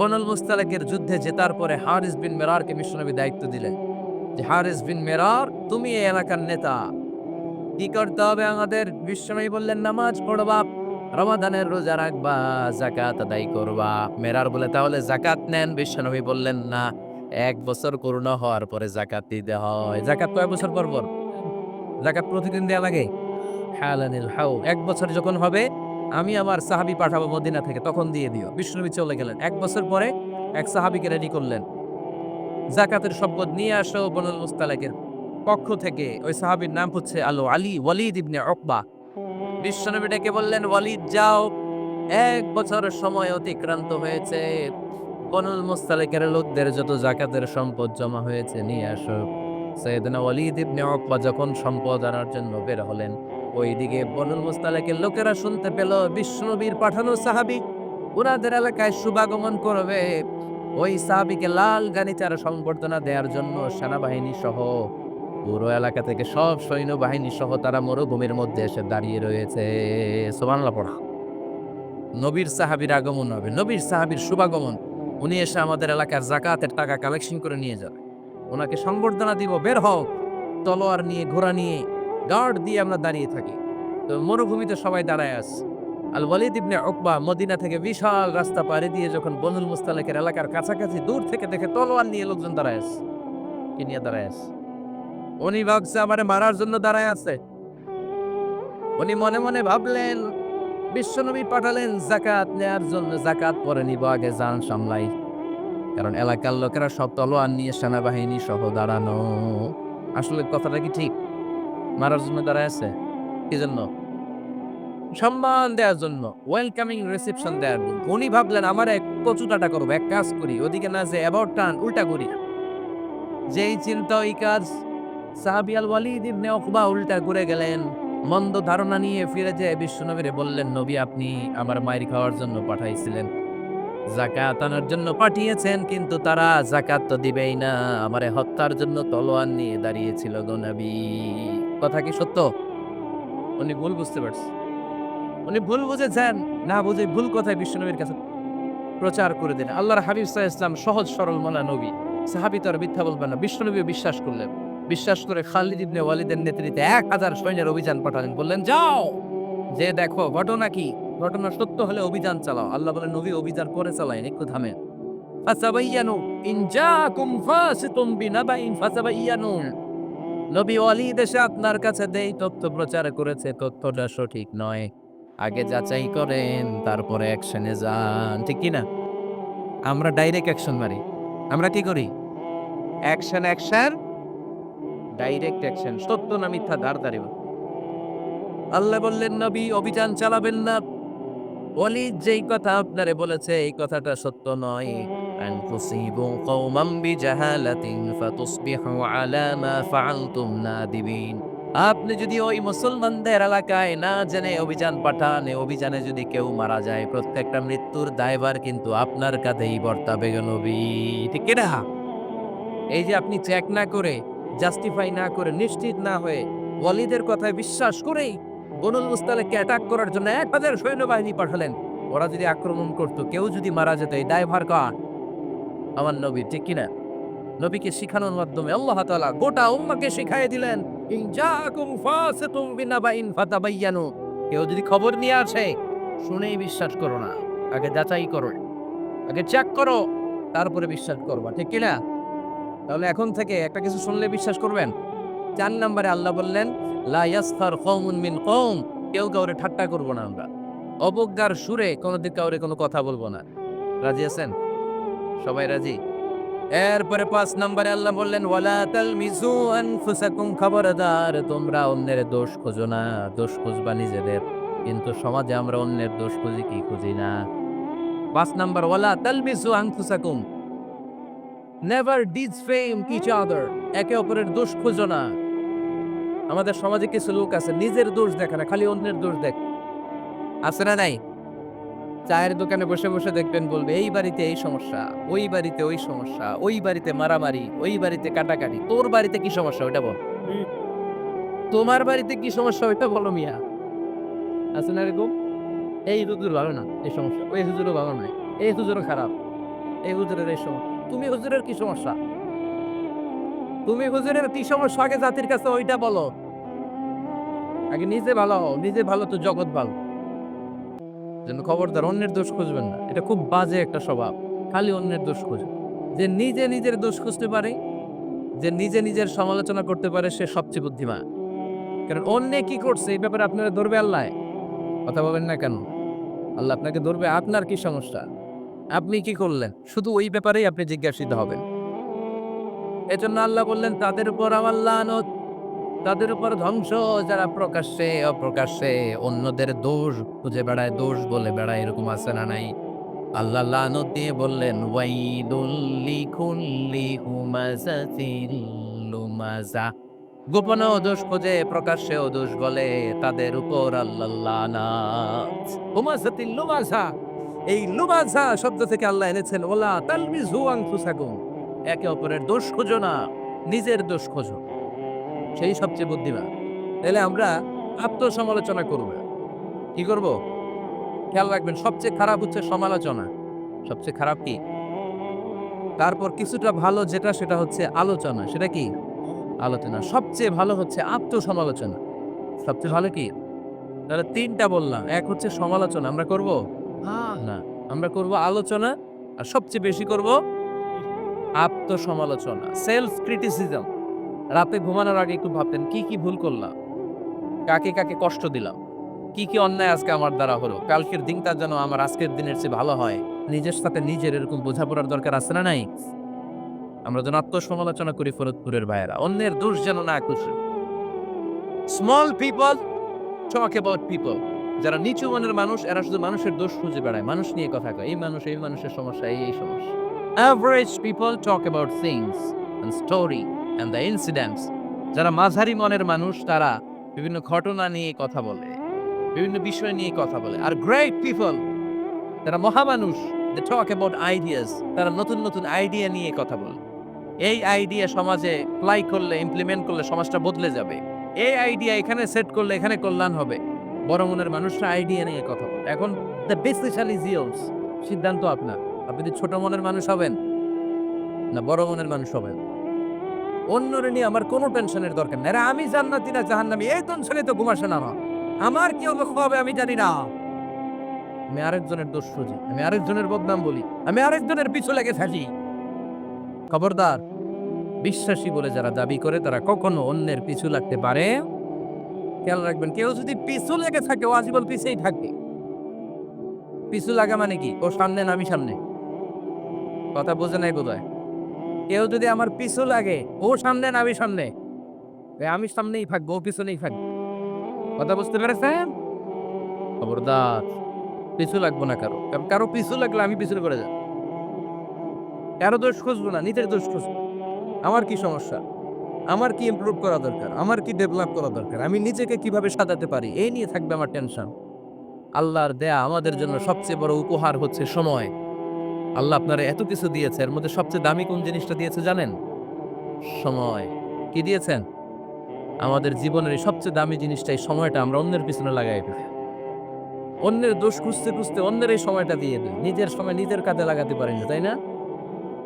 বনুল মুস্তালিকের যুদ্ধে জেতার পরে হারিস বিন মিরারকে বিশ্বনবী দায়িত্ব দিলেন যে হারিস বিন মিরার, তুমি এই এলাকার নেতা, কি করতে হবে আমাদের? বিশ্বনবী বললেন, নামাজ পড়বা, রমাদানের রোজা রাখবা, যাকাত আদায় করবা। মেরার বলে, তাহলে যাকাত নেন। বিশ্বনবী বললেন, না, 1 বছর পূর্ণ হওয়ার পরে যাকাত দিতে হয়। যাকাত কয় বছর পর পর? যাকাত প্রতিদিন দেয়া লাগে? হালানিল হাউল, 1 বছর যখন হবে আমি আমার সাহাবী পাঠাবো মদিনা থেকে, তখন দিয়ে দিও। বিশ্বনবী চলে গেলেন। 1 বছর পরে এক সাহাবীকে রেডি করলেন, যাকাতের সম্পদ নিয়ে আসো বনুল মুস্তালিকের পক্ষ থেকে। ওই সাহাবীর নাম হচ্ছে আলী ওয়ালিদ ইবনে উকবা। বিশ্বনবী ডেকে বললেন, ওয়ালিদ যাও, 1 বছর সময় অতিক্রান্ত হয়েছে, বনুল মুস্তালিকের লোকদের যত যাকাতের সম্পদ জমা হয়েছে নিয়ে আসো। সাইয়েদনা ওয়ালিদ ইবনে উকবা যখন সম্পদ আনার জন্য বের হলেন, ওইদিকে বনুল মুস্তালিকের লোকেরা শুনতে পেল বিশ্বনবীর পাঠানো সাহাবী উনাদের এলাকায় শুভাগমন করবে। ওই সাহাবীকে লাল গালিচার সংবর্ধনা দেওয়ার জন্য সেনাবাহিনী সহ পুরো এলাকা থেকে সব সৈন্যবাহিনী সহ তারা মরুভূমির মধ্যে এসে দাঁড়িয়ে রয়েছে। সুবহানাল্লাহ পড়া। নবীর সাহাবীর আগমন হবে, নবীর সাহাবীর শুভাগমন। উনি এসে আমাদের এলাকার যাকাতের টাকা কালেকশন করে নিয়ে যাবে। উনাকে সংবর্ধনা দিব, বের হও। তলোয়ার নিয়ে, ঘোড়া নিয়ে, গার্ড দিয়ে আমরা দাঁড়িয়ে থাকি। তো মরুভূমিতে সবাই দাঁড়ায় আছে। আল ওয়ালিদ ইবনে উকবা মদিনা থেকে বিশাল রাস্তা পাড়ি দিয়ে যখন বনুল মুস্তালিকের এলাকার কাছাকাছি দূর থেকে দেখে তলোয়ার নিয়ে লোকজন দাঁড়ায় আছে। কি নিয়ে দাঁড়ায় আছে? উনি ভাবছে আমারে মারার জন্য দাঁড়ায় আছে। উনি মনে মনে ভাবলেন, বিশ্বনবী পাঠালেন যাকাত নেয়ার জন্য, যাকাত পরে নিব, আগে জান সামলাই। কারণ এলাকার লোকেরা সব তলোয়ার নিয়ে সেনাবাহিনী সহ দাঁড়ানো। আসলে কথাটা কি ঠিক? মারার জন্য দাঁড়ায় আছে? কি জন্য? সম্মান দেওয়ার জন্য, ওয়েলকামিং রিসেপশন দেওয়ার জন্য। উনি ভাবলেন আমারে কচুটাটা করবো, এক কাজ করি, ওদিকে না যে অ্যাবাউট টার্ন উল্টা করি। যেই চিন্তা ওই কাজ। সাহাবী আল ওয়ালিদ ইবনে উকবা উল্টা ঘুরে গেলেন। মন্দ ধারণা নিয়ে ফিরে যেয়ে বিশ্বনবীরে বললেন, নবী, আপনি আমার মাইর খাওয়ার জন্য পাঠাইছিলেন, যাকাত আনার জন্য পাঠিয়েছেন, কিন্তু তারা যাকাত তো দিবেই না, আমারে হত্যার জন্য তলোয়ার নিয়ে দাঁড়িয়েছিল গো নবী। কথা কি সত্য? উনি ভুল বুঝতে পারছে। উনি ভুল বুঝেছেন, না বুঝে ভুল কথায় বিশ্বনবীর কাছে প্রচার করে দিলেন। আল্লাহর হাবিব সাল্লাল্লাহু আলাইহি ওয়াসাল্লাম সহজ সরল মনা নবী। সাহাবী তো আর মিথ্যা বলবেন না। বিশ্বনবীও বিশ্বাস করলেন। বিশ্বাস করে খালিদ ইবনে ওয়ালিদের নেতৃত্বে 1000 সৈন্যের অভিযান পাঠালেন। বললেন, যাও, যে দেখো ঘটনা কি। ঘটনা সত্য হলে অভিযান চালাও। আল্লাহ বলেন, নবী অভিযান করে চালায়েন, একটু থামেন। ফাসাবাইয়ানু ইন জাআকুম ফাসিকুম বিনাবাইন ফাসাবাইয়ানু। নবী ওয়ালিদ এসে আপনার কাছে দেই তথ্য প্রচার করেছে, তথ্যটা সঠিক নয়। আগে যাচাই করেন, তারপরে অ্যাকশনে যান। ঠিক কি না? আমরা ডাইরেক্ট অ্যাকশন মারি। আমরা কি করি? Action, action, direct action. সত্য না মিথ্যা দাঁড় দাঁড়িয়ে। আল্লাহ বললেন, নবী অভিযান চালাবেন না। ওয়ালিদ যেই কথা আপনারে বলেছে এই কথাটা সত্য নয়। আন তুসিবু কওমান বিজাহালাতিন ফাতুসবিহু আলা মা ফাআলতুম নাদিবিন। আপনি যদি ওই মুসলমানদের এলাকায় না জেনে অভিযান পাঠান, এই অভিযানে যদি কেউ মারা যায়, প্রত্যেকটা মৃত্যুর দায়ভার কিন্তু আপনার কাঁধেই বর্তাবে গো নবী। ঠিক কি না? এই যে আপনি চেক না করে, জাস্টিফাই না করে, নিশ্চিত না হয়ে, ওয়ালিদের কথায় বিশ্বাস করেই বনুল মুস্তালিককে অ্যাটাক করার জন্য 1000 সৈন্যবাহিনী পাঠালেন। ওরা যদি আক্রমণ করত, কেউ যদি মারা যেত, এই দায়ভার কার? আমার নবী। ঠিক কিনা? নবীকে শিখানোর মাধ্যমে আল্লাহ তাআলা গোটা উম্মাহকে শিখাইয়ে দিলেন, ইন জাআকুম ফাসিকুম বিনাবাইন ফাতাবায়ানু। কেউ যদি খবর নিয়ে আসে, শুনেই বিশ্বাস করো না। আগে যাচাই করো, আগে চেক করো, তারপরে বিশ্বাস করবা। ঠিক কিনা? তাহলে এখন থেকে একটা কিছু শুনলে বিশ্বাস করবেন? ৪ নম্বরে আল্লাহ বললেন, লা ইয়াসখার কওমুন মিন কওম। কেউ কাউরে ঠাট্টা করব না আমরা। অবজ্ঞার সুরে কোনদিন কাউরে কোনো কথা বলবো না। রাজি আছেন? সবাই রাজি? এরপরে ৫ নম্বরে আল্লাহ বললেন, ওয়ালা তালমিজু আনফুসাকুম। খবরদার, তোমরা অন্যের দোষ খোঁজো না। দোষ খুঁজবা নিজেদের। কিন্তু সমাজে আমরা অন্যের দোষ খুঁজি কি খুঁজি না। ৫ নাম্বার, ওয়ালা তালমিজু আনফুসাকুম। Never ডিসফেম each other. একে অপরের দোষ খোঁজো না। আমাদের সমাজে কিছু লোক আছে নিজের দোষ দেখে না, খালি অন্যের দোষ দেখে। আছে না নাই? চায়ের দোকানে বসে বসে দেখবেন, বলবে এই বাড়িতে এই সমস্যা, ওই বাড়িতে ওই সমস্যা, ওই বাড়িতে মারামারি, ওই বাড়িতে কাটাকাটি। তোর বাড়িতে কি সমস্যা ওইটা বল। তোমার বাড়িতে কি সমস্যা ওইটা বলো মিয়া। আছে না এরকম? এই হুজুর ভালো না, এই সমস্যা। ওই হুজুরও ভালো নয়, এই হুজুরও খারাপ। এই হুজুরের এই সমস্যা। তুমি হুজুরের কি সমস্যা? তুমি হুজুরের কি সমস্যা আগে জাতির কাছে ওইটা বলো। আগে নিজে ভালো হও। নিজে ভালো তো জগৎ ভালো। এজন্য খবরদার অন্যের দোষ খুঁজবেন না। এটা খুব বাজে একটা স্বভাব। খালি অন্যের দোষ খোঁজে। যে নিজে নিজের দোষ খুঁজতে পারে, যে নিজে নিজের সমালোচনা করতে পারে সে সবচেয়ে বুদ্ধিমান। কারণ অন্যে কি করছে এই ব্যাপারে আপনারা ধরবে আল্লাহ? কথা বলেন না কেন? আল্লাহ আপনাকে ধরবে আপনার কি সমস্যা? আপনি কি করলেন? শুধু ওই ব্যাপারেই আপনি জিজ্ঞাসিত হবেন। এজন্য আল্লাহ বললেন তাদের উপর আমার লানত, তাদের উপর ধ্বংস যারা প্রকাশ্যে অপ্রকাশ্যে অন্যদের দোষ খুঁজে বেড়ায়, দোষ বলে বেড়ায় এরকম আছে না নাই? আল্লাহ লানত দিয়ে বললেন ওয়াইলুল লিকুল্লি হুমাযাতিল লুমাযা। গোপনেও দোষ খোঁজে প্রকাশ্যেও দোষ বলে তাদের উপর আল্লাহর লানাত। হুমাযাতিল লুমাযা, এই লুমাযা শব্দ থেকে আল্লাহ এনেছেন ওলা তালমিযু আনফুসাকুম। একে অপরের দোষ খোঁজো না, নিজের দোষ খোঁজো। সেই সবচেয়ে বুদ্ধিমান। তাইলে আমরা আত্মসমালোচনা করব না। কি করব? খেয়াল রাখবেন সবচেয়ে খারাপ হচ্ছে সমালোচনা। সবচেয়ে খারাপ কি? তারপর কিছুটা ভালো যেটা সেটা হচ্ছে আলোচনা। সেটা কি? আলোচনা। সবচেয়ে ভালো হচ্ছে আত্মসমালোচনা। সবচেয়ে ভালো কি? তাহলে ৩ টা বললাম। এক হচ্ছে সমালোচনা। আমরা করব? না। আমরা করব আলোচনা আর সবচেয়ে বেশি করব আত্মসমালোচনা। Self criticism. রাতে ঘুমানোর আগে একটু ভাবতেন কি, কি ভুল করলাম? কাকে, কাকে কষ্ট দিলাম? কি, কি অন্যায় আজকে আমার দ্বারা হলো? কালকের দিনটা যেন আমার আজকের দিনের চেয়ে ভালো হয়। নিজের সাথে নিজের এরকম বোঝাপড়ার দরকার আছে না নাই? আমরা যেন আত্মসমালোচনা করি ফরিদপুরের ভাইয়েরা। অন্যের দোষ যেন না খুঁজি। Small people talk about people. যারা নিচু মনের মানুষ এরা শুধু মানুষের দোষ খুঁজে বেড়ায়। মানুষ নিয়ে কথা কয়। এই মানুষ, এই মানুষের সমস্যা, এই সমস্যা। Average people talk about things and story and the incidents. যারা মাঝারি মনের মানুষ তারা বিভিন্ন ঘটনা নিয়ে কথা বলে, বিভিন্ন বিষয় নিয়ে কথা বলে। আর গ্রেট পিপল যারা মহামানুষ they talk about ideas. তারা নতুন, নতুন আইডিয়া নিয়ে কথা বলে। এই আইডিয়া সমাজে এপ্লাই করলে, ইমপ্লিমেন্ট করলে সমাজটা বদলে যাবে। এই আইডিয়া এখানে সেট করলে এখানে কল্যাণ হবে। বড় মনের মানুষরা আইডিয়া নিয়ে কথা বলে। এখন দ্য ডিসিশন ইজ ইয়ার্স। সিদ্ধান্ত আপনার। আপনি কি ছোট মনের মানুষ হবেন না বড় মনের মানুষ হবেন? অন্যরে নিয়ে আমার কোনো টেনশনের দরকার নেই। আরে আমি জান্নাতি না জাহান্নামী এই টেনশনে তো ঘুম আসে না আমার। আমার কি হবে আমি জানি না। আমি আরেকজনের দোষ খুঁজি, আমি আরেকজনের বদনাম বলি, আমি আরেকজনের পিছু লেগে থাকি। খবরদার, বিশ্বাসী বলে যারা দাবি করে তারা কখনো অন্যের পিছু লাগতে পারে। খেয়াল রাখবেন কেউ যদি পিছু লেগে থাকে ও আজীবন পিছেই থাকবে। পিছু লাগা মানে কি? ও সামনে না আমি সামনে। কথা বোঝে নাই বোধহয়। কেউ যদি আমার পিছু লাগে ও সামনে না আমি সামনে। আমি সামনেই থাকবো ও পিছনেই থাকবে। কথা বুঝতে পেরেছেন? খবরদার, পিছু লাগবো না কারো। কারণ কারো পিছু লাগলে আমি পিছনে পড়ে যাব। কারো দোষ খুঁজবো না, নিজের দোষ খুঁজবো। আমার কি সমস্যা? আমার কি ইমপ্রুভ করা দরকার? আমার কি ডেভেলপ করা দরকার? আমি নিজেকে কিভাবে সাজাতে পারি? এই নিয়ে থাকবে আমার টেনশন। আল্লাহর দেয়া আমাদের জন্য সবচেয়ে বড় উপহার হচ্ছে সময়। আল্লাহ আপনারে এত কিছু দিয়েছে। এর মধ্যে সবচেয়ে দামি কোন জিনিসটা দিয়েছে জানেন? সময়। কি দিয়েছেন? আমাদের জীবনের এই সবচেয়ে দামি জিনিসটা এই সময়টা আমরা অন্যের পিছনে লাগাই ফেলি। অন্যের দোষ খুঁজতে, খুঁজতে অন্যের এই সময়টা দিয়ে দেই। নিজের সময় নিজের কাজে লাগাতে পারি না, তাই না?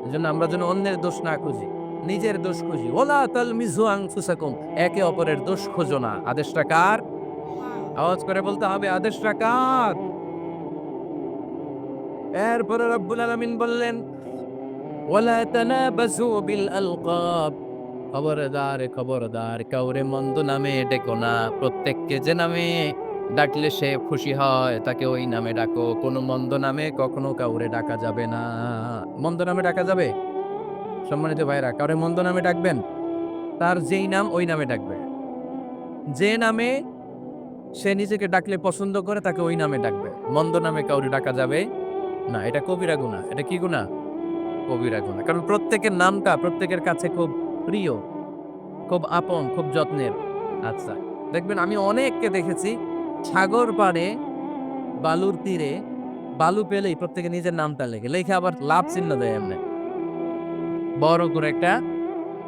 এজন্য আমরা যেন অন্যের দোষ না খুঁজি, নিজের দোষ খুঁজি। ওয়ালা তালমিযু আনফুসাকুম। একে অপরের দোষ খোঁজো না। আদেশটা কার? আওয়াজ করে বলতে হবে আদেশটা কার? এরপরে রব্বুল আলামিন বললেন ওয়ালা তানাবাযু বিল আলকাব। খবরদার, খবরদার কাউরে মন্দ নামে ডেকো না। প্রত্যেককে যে নামে ডাকলে সে খুশি হয় তাকে ওই নামে ডাকো। কোনো মন্দ নামে কখনো কাউরে ডাকা যাবে না। মন্দ নামে ডাকা যাবে? সম্মানিত ভাইরা, কাউরে মন্দ নামে ডাকবেন? তার যেই নাম ওই নামে ডাকবে। যে নামে সে নিজেকে ডাকলে পছন্দ করে তাকে ওই নামে ডাকবে। মন্দ নামে কাউরে ডাকা যাবে না। এটা কবিরা গুনাহ। এটা কি গুনাহ? কবিরা গুনাহ। কারণ প্রত্যেকের নামটা প্রত্যেকের কাছে খুব প্রিয়, খুব আপন, খুব যত্নের। আচ্ছা, দেখবেন আমি অনেককে দেখেছি সাগর পাড়ে, বালুর তীরে, বালু পেলেই প্রত্যেকে নিজের নামটা লেখে। লেখে আবার লাভ চিহ্ন দেয় এমনে। বড় করে একটা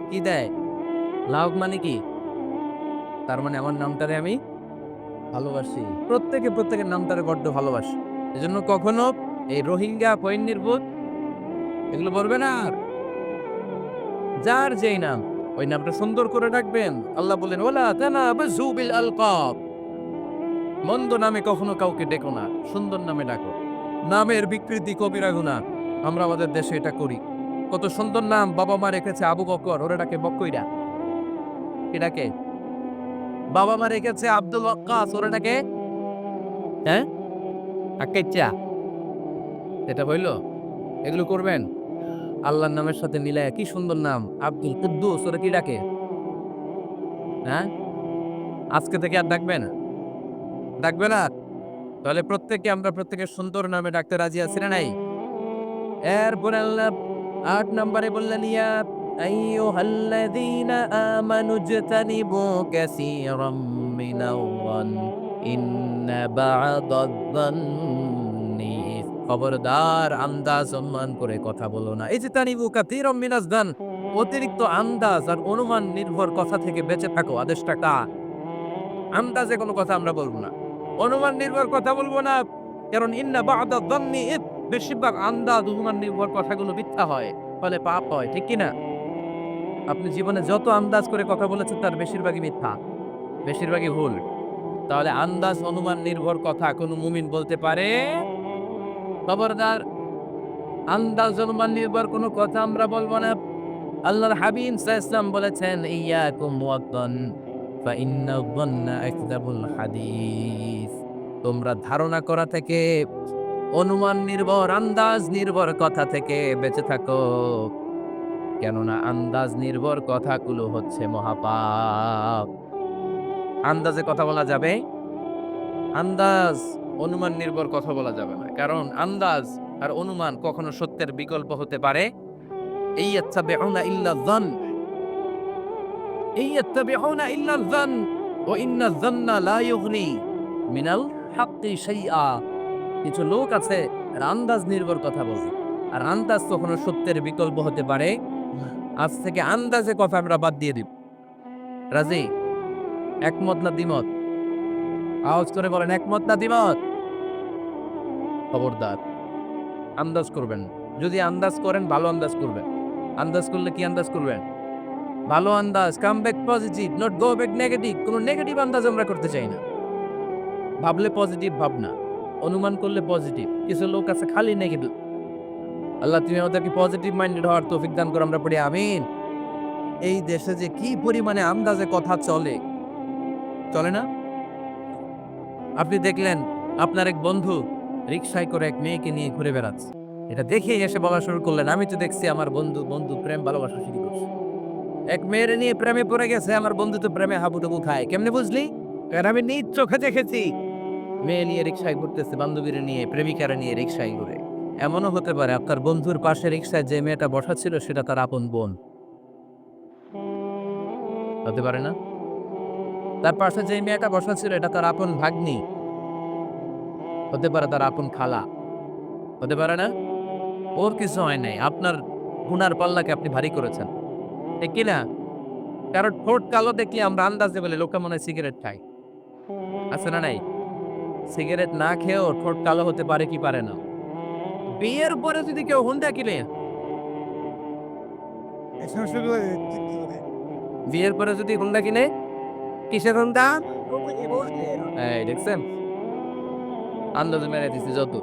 কি দেয়? লাভ মানে কি? তার মানে আমার নামটারে আমি ভালোবাসি। প্রত্যেকে প্রত্যেকের নামটারে বড্ড ভালোবাসে। এজন্য কখনো এই রোহিঙ্গা পয়েন্নির্ভূত এগুলো বলবেন আর যার যেই নাম ওই নামটা সুন্দর করে ডাকবেন। আল্লাহ বলেন ওয়ালা তানাবাযু বিল আলকাব, মন্দ নামে কখনো কাউকে ডেকো না, সুন্দর নামে ডাকো। নামের বিকৃতি কবিরা গুনাহ, আমরা আমাদের দেশে এটা করি। কত সুন্দর নাম বাবা মা রেখেছে, আবু বকর, ওরা ডাকে বক্কইরা। কি ডাকে? বাবা মা রেখেছে আব্দুল ওয়াক্কাস, ওরা ডাকে হ্যাঁ আক্কাইচ্চা। এটা হইলো? এগুলো করবেন? আল্লাহর নামের সাথে মিলায় কি সুন্দর নাম আব্দুল কুদ্দুস, ওরা কি ডাকে? হ্যাঁ, আজকে থেকে আর ডাকবে না? ডাকবে না? তাহলে প্রত্যেককে আমরা প্রত্যেকের সুন্দর নামে ডাকতে রাজি আছি না নাই? এরপরে আল্লাহ ৮ নম্বরে বললেন ইয়া আইয়ুহাল্লাযীনা আমানু ইজতানিবু কাসীরাম মিনাল-যান ইন্না বা'দায-যান্নি, খবরদার আন্দাজ অনুমান করে কথা বলো না। ইজতানিবু কাসীরাম মিনাজ-যান, অতিরিক্ত আন্দাজ আর অনুমান নির্ভর কথা থেকে বেঁচে থাকো। আদেশটা কার? আন্দাজে কোনো কথা আমরা বলবো না, অনুমান নির্ভর কথা বলবো না। কারণ ইন্না বা'দায-যান্নি, বেশিরভাগ আন্দাজ অনুমান নির্ভর কথাগুলো মিথ্যা হয়, ফলে পাপ হয়, ঠিক কিনা? আপনি জীবনে যত আন্দাজ করে কথা বলেছেন তার বেশিরভাগই মিথ্যা, বেশিরভাগই ভুল। তাহলে আন্দাজ অনুমান নির্ভর কথা কোনো মুমিন বলতে পারে? খবরদার আন্দাজ অনুমান নির্ভর কোনো কথা আমরা বলবো না। আল্লাহর হাবিব সাল্লাল্লাহু আলাইহি ওয়াসাল্লাম বলেছেন ইয়াকুম ওয়াদ-দন ফা ইন্নায-দন্না আকযাবুল হাদিস, তোমরা ধারণা করা থেকে, অনুমান নির্ভর আন্দাজ নির্ভর কথা থেকে বেঁচে থাকো, কেননা আন্দাজ নির্ভর কথাগুলো হচ্ছে মহাপাপ। আন্দাজে কথা বলা যাবে? আন্দাজ অনুমান নির্ভর কথা বলা যাবে না, কারণ আন্দাজ আর অনুমান কখনো সত্যের বিকল্প হতে পারে। ইয়াত্তাবিউনা ইল্লা যান, ইয়াত্তাবিউনা ইল্লা যান ওয়া ইন্না যান্না লা ইউগনি মিনাল হাক্কি শাইআ। কিছু লোক আছে এরা আন্দাজ নির্ভর কথা বলে, আর আন্দাজ কখনো সত্যের বিকল্প হতে পারে। আজ থেকে আন্দাজে কথা আমরা বাদ দিয়ে দিব। রাজি? একমত না দ্বিমত? আওয়াজ করে বলেন একমত না দ্বিমত? খবরদার আন্দাজ করবেন না। যদি আন্দাজ করেন ভালো আন্দাজ করবেন। আন্দাজ করলে কি আন্দাজ করবেন? ভালো আন্দাজ, come back positive, not go back negative. কোনো নেগেটিভ আন্দাজ আমরা করতে চাই না। ভাবলে পজিটিভ ভাবনা, অনুমান করলে পজিটিভ। কিছু লোক আছে খালি নেগেটিভ। আল্লাহ তুমি আমাদেরকে পজিটিভ মাইন্ডেড হওয়ার তৌফিক দান করো, আমরা পড়ি আমিন। এই দেশে যে কি পরিমাণে আন্দাজে কথা চলে, চলে না? আপনি দেখলেন আপনার এক বন্ধু রিকশায় করে এক মেয়েকে নিয়ে ঘুরে বেড়াচ্ছে, এটা দেখেই এসে বলা শুরু করলেন আমি তো দেখছি আমার বন্ধু বন্ধু প্রেম ভালোবাসা শুরু করছে, এক মেয়ের নিয়ে প্রেমে পড়ে গেছে, আমার বন্ধু তো প্রেমে হাবুডুবু খায়। কেমনে বুঝলি? কারণ আমি নিজ চোখে দেখেছি। মেয়ে নিয়ে রিকশায় ঘুরতেছে, বান্ধবীর নিয়ে, প্রেমিকারা নিয়ে রিকশায় ঘুরে। এমনও হতে পারে আপনার বন্ধুর পাশে রিকশায় যে মেয়েটা বসা ছিল সেটা তার আপন বোন, হতে পারে না? তার পাশে যে মেয়েটা বসা ছিল এটা তার আপন ভাগ্নি, হতে পারে তার আপন খালা, হতে পারে না? ওর কিছু হয় নাই, আপনার গুনার পাল্লাকে আপনি ভারী করেছেন, ঠিক কি না? কারণ ঠোঁট কালো দেখলে আমরা আন্দাজে বলে লোকে মনে হয় সিগারেট খায়, আছে না নাই? সিগারেট না খেয়েও ঠোঁট কালো হতে পারে কি পারে না? বিয়ের পরে যদি কেউ হুন্ডা কিনে, বিয়ের পরে যদি হুন্ডা কিনে, কিসের হুন্ডা? এই দেখছেন আন্দাজে মেরে দিচ্ছে যত।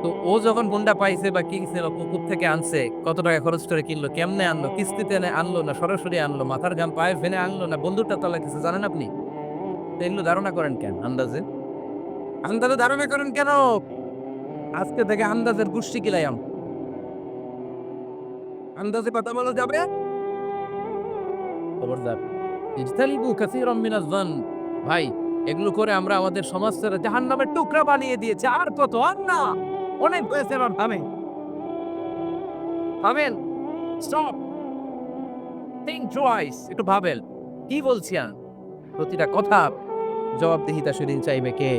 তো ও যখন হুন্ডা পাইছে বা কিনছে বা পুকুর থেকে আনছে, কত টাকা খরচ করে কিনলো, কেমনে আনলো, কিস্তিতে এনে আনলো না সরাসরি আনলো, মাথার ঘাম পায়ে ফেলে আনলো না বন্ধুরটা তলাইতেছে, জানেন আপনি? তো এগুলো ধারণা করেন কেন আন্দাজে? আন্দাজে ধারণা করেন কেন? আজকে থেকে আন্দাজের গোষ্ঠী কিলাইয়াম। আন্দাজে কথা বলা যাবে? খবরদার। ইজতানিবু কাসীরাম মিনাজ-যান। ভাই এগুলো করে আমরা আমাদের সমাজটাকে জাহান্নামের টুকরা বানিয়ে দিয়েছি। আর কত? আর না। অনেক হয়েছে, এবার থামেন। থামেন। স্টপ। Think twice. একটু ভাবেন। কি বলছি আমি? প্রতিটা কথা জবাবদিহিতা সেদিন চাইবে কে?